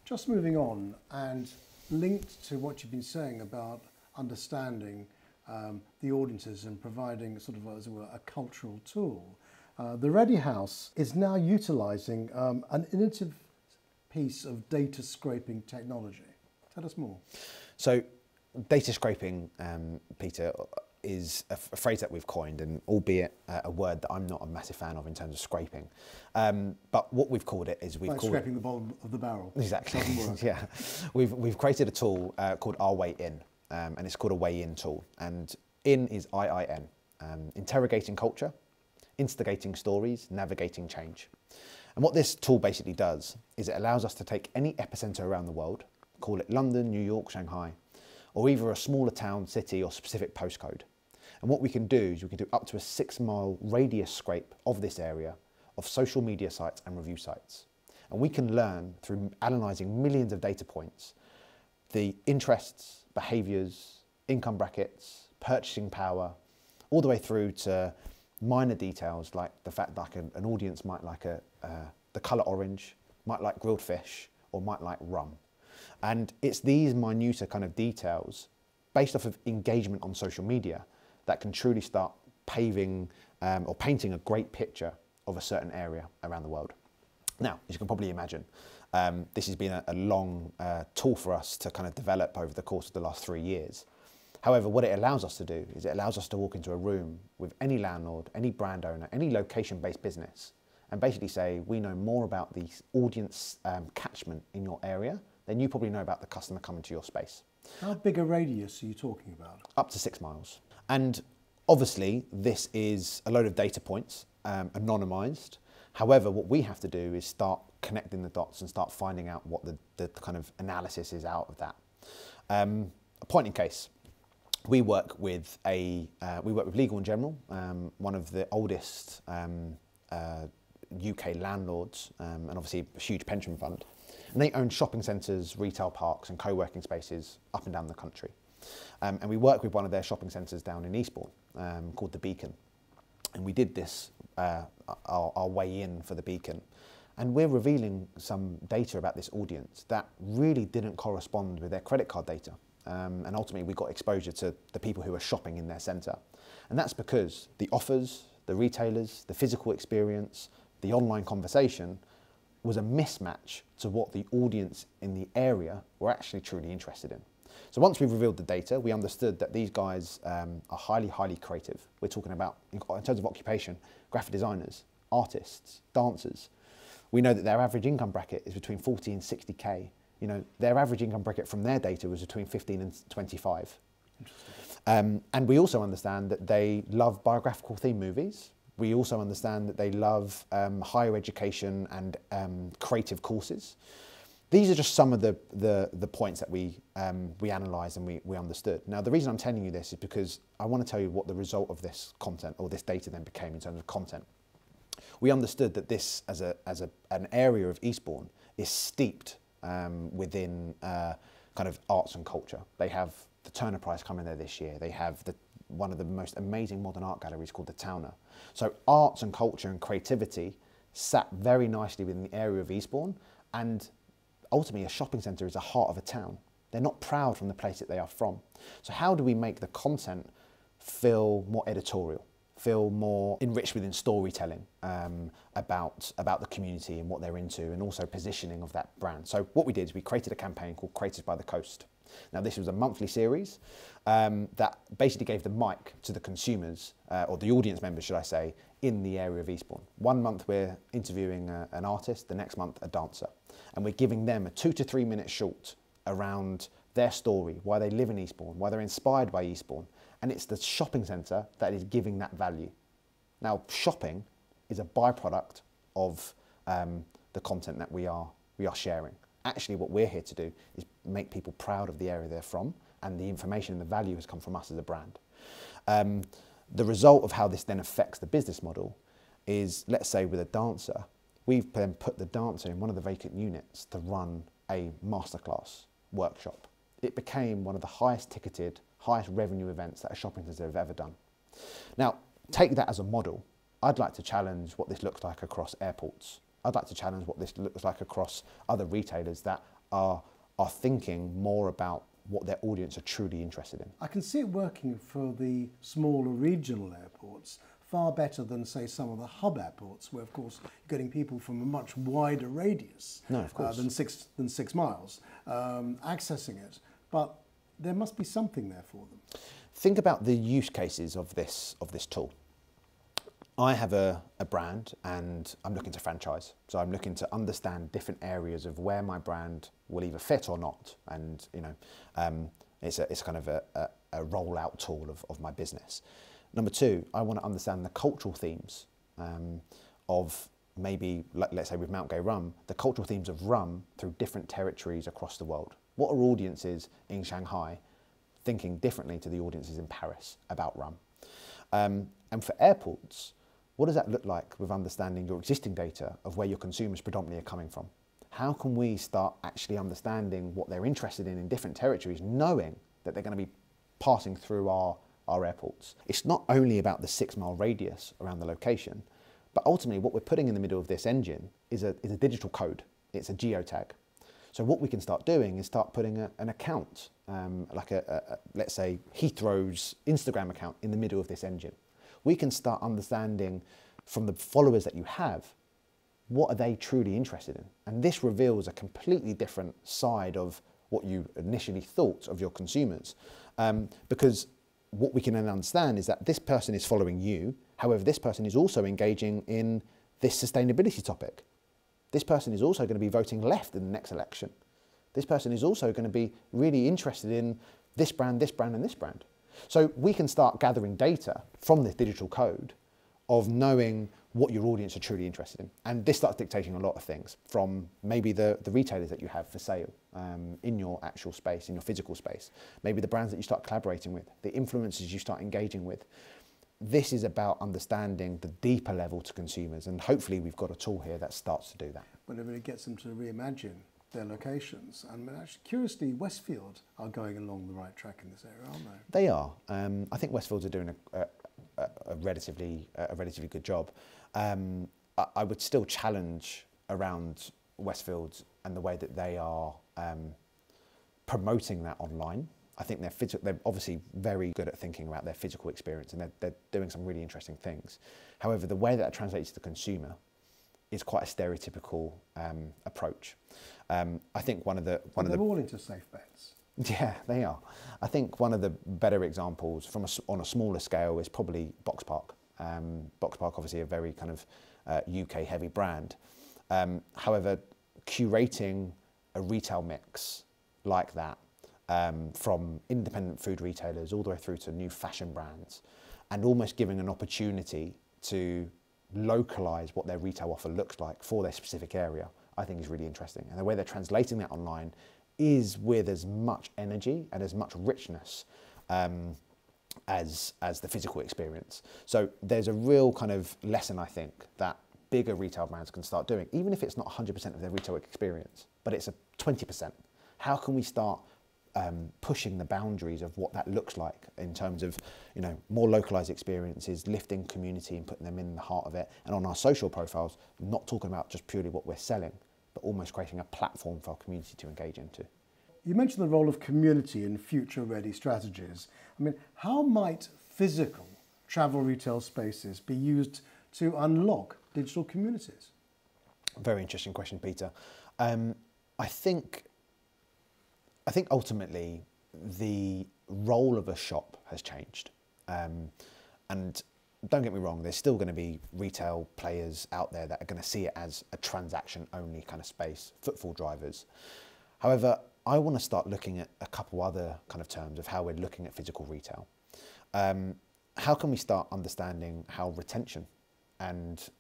Just moving on, and linked to what you've been saying about understanding the audiences and providing sort of, as it were, a cultural tool, the Ready House is now utilising an innovative piece of data scraping technology. Tell us more. So, data scraping, Peter, is a phrase that we've coined, and albeit a word that I'm not a massive fan of in terms of scraping. But what we've called it is like scraping the bottom of the barrel. Exactly. Yeah, we've created a tool called Our Way In, and it's called a Way In tool. And in is IIN, interrogating culture, instigating stories, navigating change. And what this tool basically does is it allows us to take any epicenter around the world, call it London, New York, Shanghai, or either a smaller town, city, or specific postcode. And what we can do is we can do up to a 6-mile radius scrape of this area of social media sites and review sites. And we can learn through analysing millions of data points, the interests, behaviours, income brackets, purchasing power, all the way through to minor details like the fact that an audience might like the colour orange, might like grilled fish, or might like rum. And it's these minuter kind of details based off of engagement on social media that can truly start paving or painting a great picture of a certain area around the world. Now, as you can probably imagine, this has been a long tool for us to kind of develop over the course of the last 3 years. However, what it allows us to do is it allows us to walk into a room with any landlord, any brand owner, any location-based business, and basically say, we know more about the audience catchment in your area than you probably know about the customer coming to your space. How big a radius are you talking about? Up to 6 miles. And obviously, this is a load of data points, anonymised. However, what we have to do is start connecting the dots and start finding out what the kind of analysis is out of that. A point in case. We work with Legal and General, one of the oldest UK landlords, and obviously a huge pension fund. And they own shopping centres, retail parks and co-working spaces up and down the country. And we work with one of their shopping centres down in Eastbourne called the Beacon. And we did this, our way in for the Beacon. And we're revealing some data about this audience that really didn't correspond with their credit card data. And ultimately we got exposure to the people who are shopping in their centre. And that's because the offers, the retailers, the physical experience, the online conversation was a mismatch to what the audience in the area were actually truly interested in. So once we revealed the data, we understood that these guys are highly, highly creative. We're talking about, in terms of occupation, graphic designers, artists, dancers. We know that their average income bracket is between 40 and 60K. You know, their average income bracket from their data was between 15 and 25. And we also understand that they love biographical theme movies. We also understand that they love higher education and creative courses. These are just some of the points that we analysed and we understood. Now, the reason I'm telling you this is because I want to tell you what the result of this content or this data then became in terms of content. We understood that this, as an area of Eastbourne, is steeped within kind of arts and culture. They have the Turner Prize coming there this year. They have one of the most amazing modern art galleries called the Towner. So arts and culture and creativity sat very nicely within the area of Eastbourne, and ultimately a shopping centre is the heart of a town. They're not proud from the place that they are from. So how do we make the content feel more editorial, feel more enriched within storytelling about the community and what they're into, and also positioning of that brand? So what we did is we created a campaign called Created by the Coast. Now this was a monthly series that basically gave the mic to the consumers, or the audience members should I say, in the area of Eastbourne. 1 month we're interviewing an artist, the next month a dancer. And we're giving them a 2 to 3 minute short around their story, why they live in Eastbourne, why they're inspired by Eastbourne. And it's the shopping centre that is giving that value. Now, shopping is a byproduct of the content that we are sharing. Actually, what we're here to do is make people proud of the area they're from, and the information and the value has come from us as a brand. The result of how this then affects the business model is, let's say with a dancer, we've then put the dancer in one of the vacant units to run a masterclass workshop. It became one of the highest ticketed, highest revenue events that a shopping centre have ever done. Now, take that as a model. I'd like to challenge what this looks like across airports. I'd like to challenge what this looks like across other retailers that are thinking more about what their audience are truly interested in. I can see it working for the smaller regional airports far better than, say, some of the hub airports, where, of course, you're getting people from a much wider radius than 6 miles accessing it. But there must be something there for them. Think about the use cases of this tool. I have a brand and I'm looking to franchise. So I'm looking to understand different areas of where my brand will either fit or not. And, you know, it's kind of a rollout tool of my business. Number two, I want to understand the cultural themes of maybe, let's say with Mount Gay Rum, the cultural themes of rum through different territories across the world. What are audiences in Shanghai thinking differently to the audiences in Paris about rum? And for airports, what does that look like with understanding your existing data of where your consumers predominantly are coming from? How can we start actually understanding what they're interested in different territories, knowing that they're going to be passing through our airports? It's not only about the 6 mile radius around the location, but ultimately what we're putting in the middle of this engine is a digital code. It's a geotag. So what we can start doing is start putting an account, like let's say Heathrow's Instagram account in the middle of this engine. We can start understanding from the followers that you have, what are they truly interested in? And this reveals a completely different side of what you initially thought of your consumers. Because what we can then understand is that this person is following you, however, this person is also engaging in this sustainability topic. This person is also going to be voting left in the next election. This person is also going to be really interested in this brand, and this brand. So we can start gathering data from this digital code of knowing what your audience are truly interested in. And this starts dictating a lot of things, from maybe the retailers that you have for sale in your actual space, in your physical space, maybe the brands that you start collaborating with, the influencers you start engaging with. This is about understanding the deeper level to consumers, and hopefully we've got a tool here that starts to do that. But it really gets them to reimagine their locations. And actually, curiously, Westfield are going along the right track in this area, aren't they? They are. I think Westfields are doing a relatively good job. I would still challenge around Westfields and the way that they are promoting that online. I think they're obviously very good at thinking about their physical experience, and they're doing some really interesting things. However, the way that translates to the consumer is quite a stereotypical approach. I think they're all into safe bets. Yeah, they are. I think one of the better examples on a smaller scale is probably Box Park. Box Park, obviously a very kind of UK heavy brand. However, curating a retail mix like that, from independent food retailers all the way through to new fashion brands, and almost giving an opportunity to localize what their retail offer looks like for their specific area, I think is really interesting. And the way they're translating that online is with as much energy and as much richness as the physical experience. So there's a real kind of lesson, I think, that bigger retail brands can start doing, even if it's not 100% of their retail experience, but it's a 20%. How can we start pushing the boundaries of what that looks like in terms of, you know, more localized experiences, lifting community and putting them in the heart of it, and on our social profiles, not talking about just purely what we're selling, but almost creating a platform for our community to engage into. You mentioned the role of community in future-ready strategies. I mean, how might physical travel retail spaces be used to unlock digital communities? Very interesting question, Peter. I think ultimately the role of a shop has changed. And don't get me wrong, there's still going to be retail players out there that are going to see it as a transaction-only kind of space, footfall drivers. However, I want to start looking at a couple other kind of terms of how we're looking at physical retail. How can we start understanding how retention and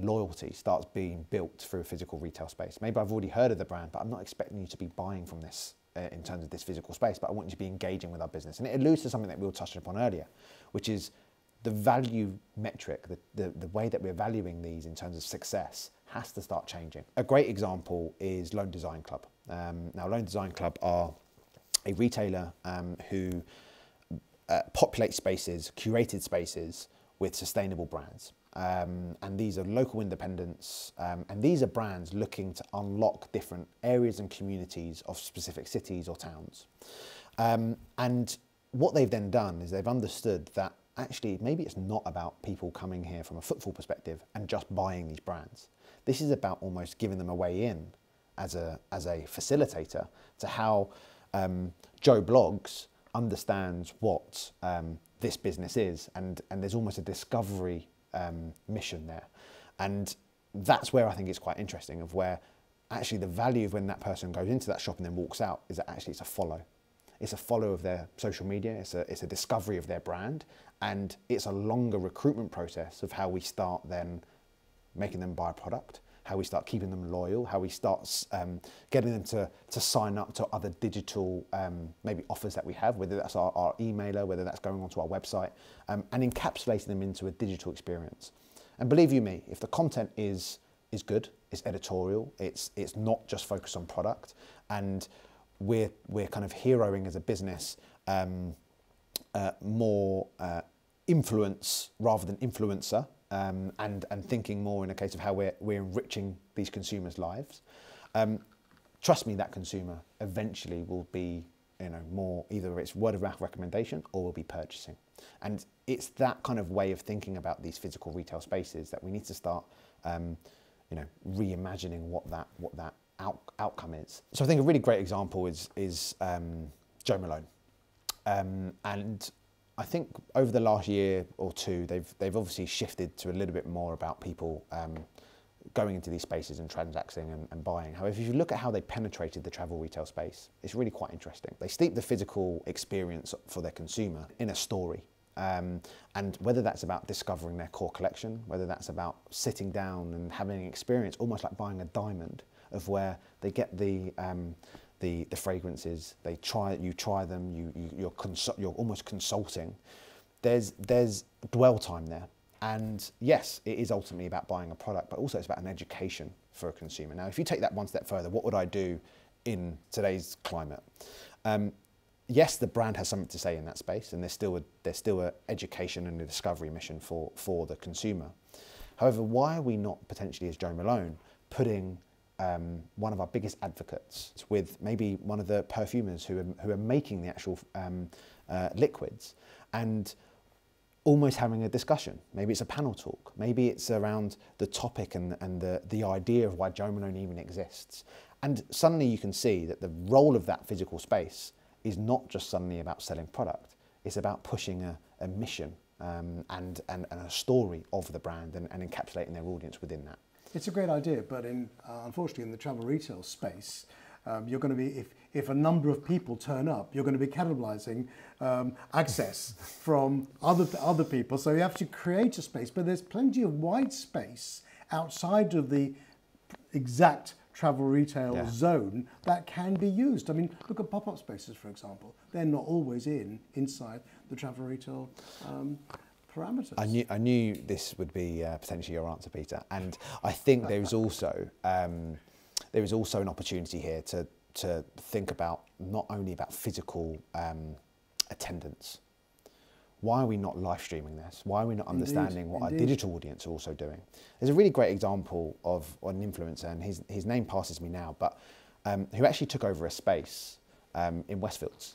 loyalty starts being built through a physical retail space? Maybe I've already heard of the brand, but I'm not expecting you to be buying from this in terms of this physical space, but I want you to be engaging with our business. And it alludes to something that we were touching upon earlier, which is the value metric, the way that we're valuing these in terms of success has to start changing. A great example is Loan Design Club. Now, Loan Design Club are a retailer who populate spaces, curated spaces with sustainable brands. and these are local independents, and these are brands looking to unlock different areas and communities of specific cities or towns. And what they've then done is they've understood that actually maybe it's not about people coming here from a footfall perspective and just buying these brands. This is about almost giving them a way in as a facilitator to how Joe Bloggs understands what this business is, and there's almost a discovery mission there. And that's where I think it's quite interesting, of where actually the value of when that person goes into that shop and then walks out is that actually it's a follow. It's a follow of their social media, it's a discovery of their brand, and it's a longer recruitment process of how we start then making them buy a product, how we start keeping them loyal, how we start getting them to sign up to other digital maybe offers that we have, whether that's our emailer, whether that's going onto our website, and encapsulating them into a digital experience. And believe you me, if the content is good, it's editorial, it's not just focused on product, and we're kind of heroing as a business more influence rather than influencer, and thinking more in a case of how we're enriching these consumers' lives. Trust me, that consumer eventually will be, more, either it's word of mouth recommendation or will be purchasing. And it's that kind of way of thinking about these physical retail spaces that we need to start, reimagining what that outcome is. So I think a really great example is Joe Malone, and I think over the last year or two, they've obviously shifted to a little bit more about people going into these spaces and transacting and buying. However, if you look at how they penetrated the travel retail space, it's really quite interesting. They steep the physical experience for their consumer in a story. And whether that's about discovering their core collection, whether that's about sitting down and having an experience almost like buying a diamond, of where they get the fragrances, you try them, you're almost consulting. There's dwell time there. And yes, it is ultimately about buying a product, but also it's about an education for a consumer. Now, if you take that one step further, what would I do in today's climate? Yes, the brand has something to say in that space, and there's still an education and a discovery mission for the consumer. However, why are we not potentially, as Joe Malone, putting one of our biggest advocates with maybe one of the perfumers who are making the actual liquids, and almost having a discussion? Maybe it's a panel talk, maybe it's around the topic and the idea of why Joe Malone even exists. And suddenly you can see that the role of that physical space is not just suddenly about selling product, it's about pushing a mission and a story of the brand and encapsulating their audience within that. It's a great idea, but unfortunately in the travel retail space, you're going to be, if a number of people turn up, you're going to be cannibalizing access from other people. So you have to create a space, but there's plenty of white space outside of the exact travel retail zone that can be used. I mean, look at pop-up spaces, for example. They're not always inside the travel retail parameters. I knew this would be potentially your answer, Peter, and I think there is also an opportunity here to think about not only about physical attendance. Why are we not live streaming this? Why are we not understanding what our digital audience are also doing? There's a really great example of an influencer, and his name passes me now, but who actually took over a space in Westfields,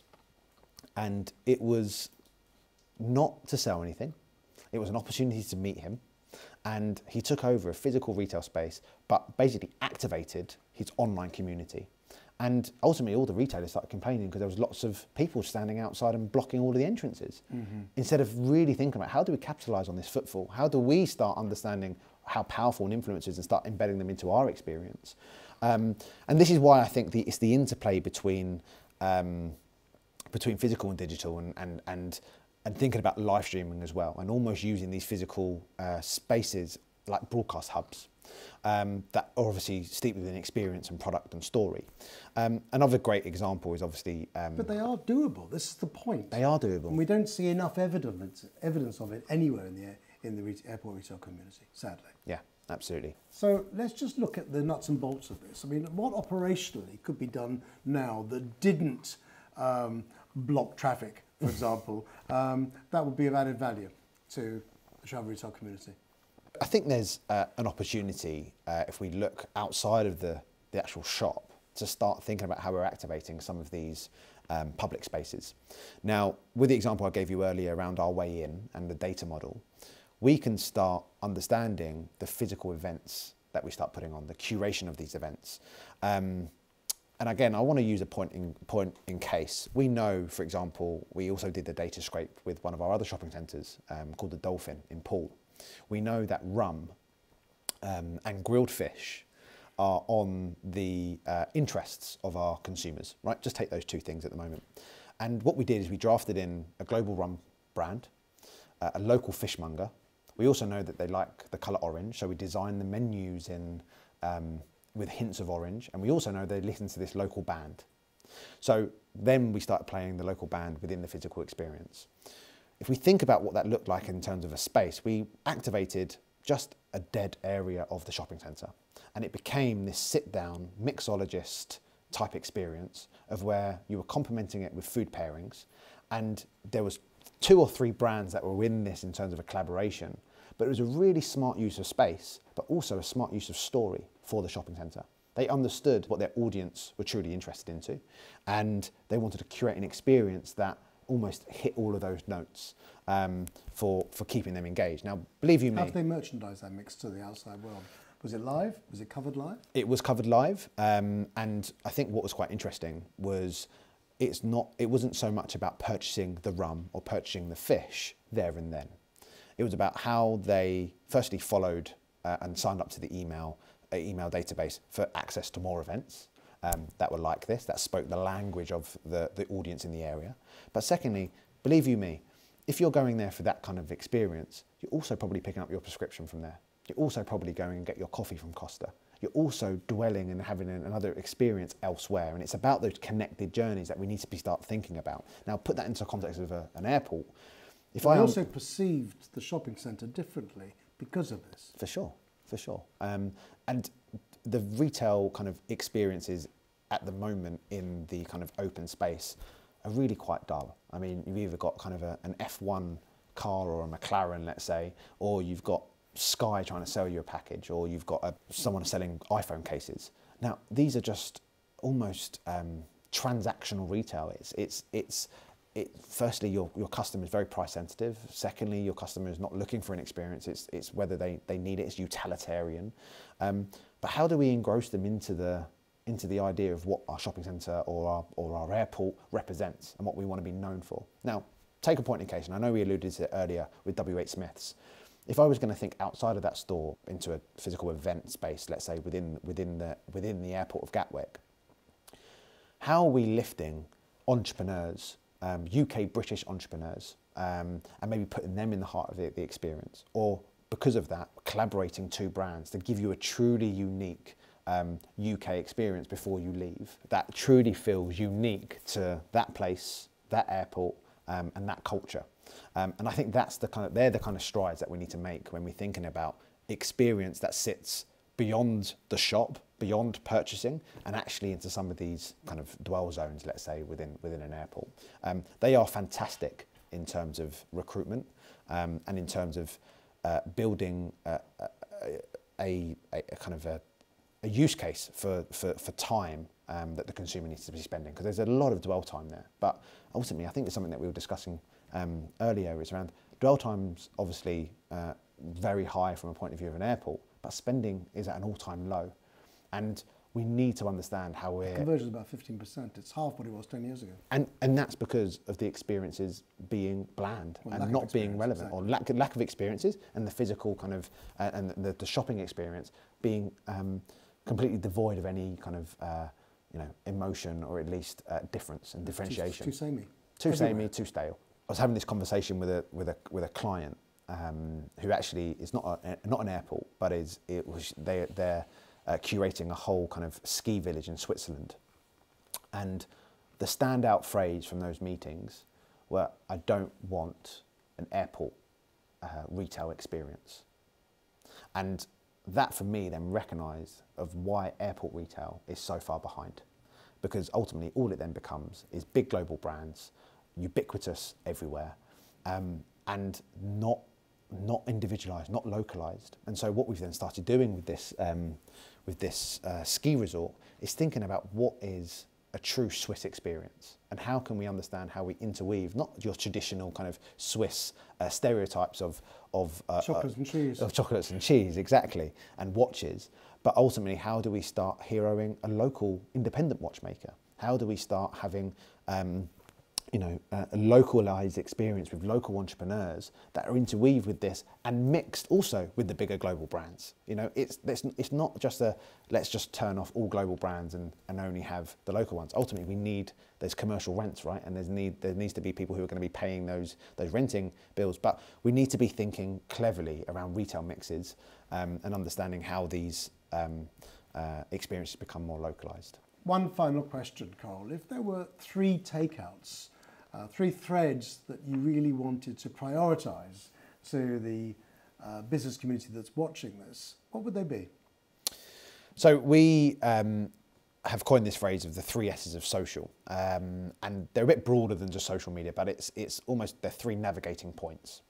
and it was not to sell anything. It was an opportunity to meet him, and he took over a physical retail space, but basically activated his online community. And ultimately, all the retailers started complaining because there was lots of people standing outside and blocking all of the entrances. Mm-hmm. Instead of really thinking about how do we capitalize on this footfall? How do we start understanding how powerful an influence is and start embedding them into our experience? And this is why I think it's the interplay between physical and digital, and thinking about live streaming as well, and almost using these physical spaces like broadcast hubs. That are obviously steeped within experience and product and story. Another great example is obviously... but they are doable, this is the point. They are doable. And we don't see enough evidence of it anywhere in the airport retail community, sadly. Yeah, absolutely. So let's just look at the nuts and bolts of this. I mean, what operationally could be done now that didn't block traffic, for example, that would be of added value to the travel retail community? I think there's an opportunity if we look outside of the actual shop to start thinking about how we're activating some of these public spaces. Now, with the example I gave you earlier around our way in and the data model, we can start understanding the physical events that we start putting on, the curation of these events. And again, I want to use a point in case. We know, for example, we also did the data scrape with one of our other shopping centres called the Dolphin in Poole. We know that rum and grilled fish are on the interests of our consumers, right? Just take those two things at the moment. And what we did is we drafted in a global rum brand, a local fishmonger. We also know that they like the colour orange, so we designed the menus in with hints of orange, and we also know they listen to this local band. So then we started playing the local band within the physical experience. If we think about what that looked like in terms of a space, we activated just a dead area of the shopping centre, and it became this sit-down mixologist type experience of where you were complementing it with food pairings, and there was 2 or 3 brands that were within this in terms of a collaboration, but it was a really smart use of space, but also a smart use of story for the shopping centre. They understood what their audience were truly interested into, and they wanted to curate an experience that almost hit all of those notes for keeping them engaged. Now, believe you me... How did they merchandise that mix to the outside world? Was it live? Was it covered live? It was covered live, and I think what was quite interesting was it wasn't so much about purchasing the rum or purchasing the fish there and then. It was about how they firstly followed and signed up to the email database for access to more events that were like this, that spoke the language of the audience in the area. But secondly, believe you me, if you're going there for that kind of experience, you're also probably picking up your prescription from there. You're also probably going and get your coffee from Costa. You're also dwelling and having another experience elsewhere. And it's about those connected journeys that we need to start thinking about. Now, put that into context of an airport. I also perceived the shopping centre differently because of this. For sure, for sure. And the retail kind of experiences at the moment in the kind of open space are really quite dull. I mean, you've either got kind of an F1 car or a McLaren, let's say, or you've got Sky trying to sell you a package, or you've got someone selling iPhone cases. Now, these are just almost transactional retail. Firstly, your customer is very price sensitive. Secondly, your customer is not looking for an experience. It's whether they need it. It's utilitarian. But how do we engross them into the idea of what our shopping centre or our airport represents and what we want to be known for? Now, take a point in case, and I know we alluded to it earlier with W.H. Smith's. If I was going to think outside of that store into a physical event space, let's say within the airport of Gatwick, how are we lifting entrepreneurs, UK British entrepreneurs, and maybe putting them in the heart of the experience, or because of that, collaborating 2 brands to give you a truly unique UK experience before you leave, that truly feels unique to that place, that airport, and that culture. And I think they're the kind of strides that we need to make when we're thinking about experience that sits beyond the shop, beyond purchasing, and actually into some of these kind of dwell zones, let's say, within an airport. They are fantastic in terms of recruitment and in terms of building a kind of a use case for time that the consumer needs to be spending, because there's a lot of dwell time there. But ultimately, I think it's something that we were discussing earlier, is around dwell times, obviously very high from a point of view of an airport, but spending is at an all-time low. And we need to understand how we're... Conversion is about 15%. It's half what it was 10 years ago. And that's because of the experiences being bland and not being relevant, exactly. Or lack of experiences, and the physical kind of, and the shopping experience being completely devoid of any kind of, emotion, or at least difference and differentiation. Too samey. Too samey, too stale. I was having this conversation with a client who actually is not an airport, but they're curating a whole kind of ski village in Switzerland. And the standout phrase from those meetings were, "I don't want an airport retail experience." And that for me then recognised of why airport retail is so far behind. Because ultimately all it then becomes is big global brands, ubiquitous everywhere, and not not individualised, not localised. And so what we've then started doing with this ski resort is thinking about what is a true Swiss experience and how can we understand how we interweave not your traditional kind of Swiss stereotypes of chocolates and cheese. Of chocolates and cheese, exactly, and watches, but ultimately how do we start heroing a local independent watchmaker? How do we start having a localized experience with local entrepreneurs that are interweaved with this and mixed also with the bigger global brands? You know, it's not just let's just turn off all global brands and only have the local ones. Ultimately, we need those commercial rents, right? And there needs to be people who are going to be paying those renting bills. But we need to be thinking cleverly around retail mixes and understanding how these experiences become more localized. One final question, Koral. If there were 3 takeouts, 3 threads that you really wanted to prioritise to the business community that's watching this, what would they be? So we have coined this phrase of the 3 S's of social, and they're a bit broader than just social media, but it's almost they're 3 navigating points.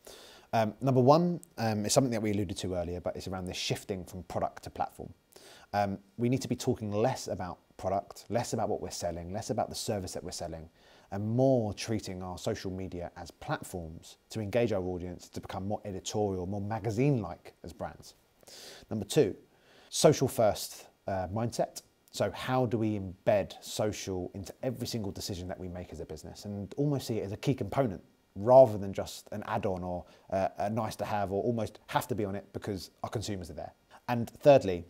Number 1 is something that we alluded to earlier, but it's around this shifting from product to platform. We need to be talking less about product, less about what we're selling, less about the service that we're selling, and more treating our social media as platforms to engage our audience, to become more editorial, more magazine-like as brands. Number 2, social first mindset. So how do we embed social into every single decision that we make as a business and almost see it as a key component rather than just an add-on or a nice to have or almost have to be on it because our consumers are there. And thirdly,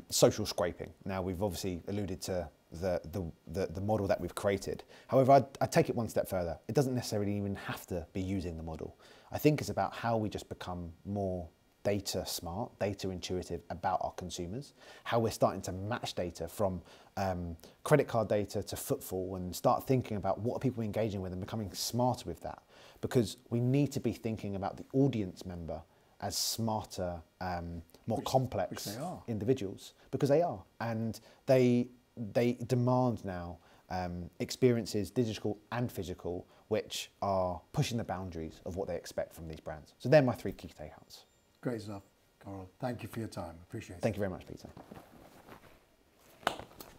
social scraping. Now we've obviously alluded to the model that we've created. However, I'd take it one step further. It doesn't necessarily even have to be using the model. I think it's about how we just become more data smart, data intuitive about our consumers, how we're starting to match data from credit card data to footfall and start thinking about what are people engaging with and becoming smarter with that. Because we need to be thinking about the audience member as smarter, more complex individuals, because they are. And they demand now experiences, digital and physical, which are pushing the boundaries of what they expect from these brands. So they're my 3 key takeouts. Great stuff, Koral. Thank you for your time. Appreciate it. Thank you very much, Peter.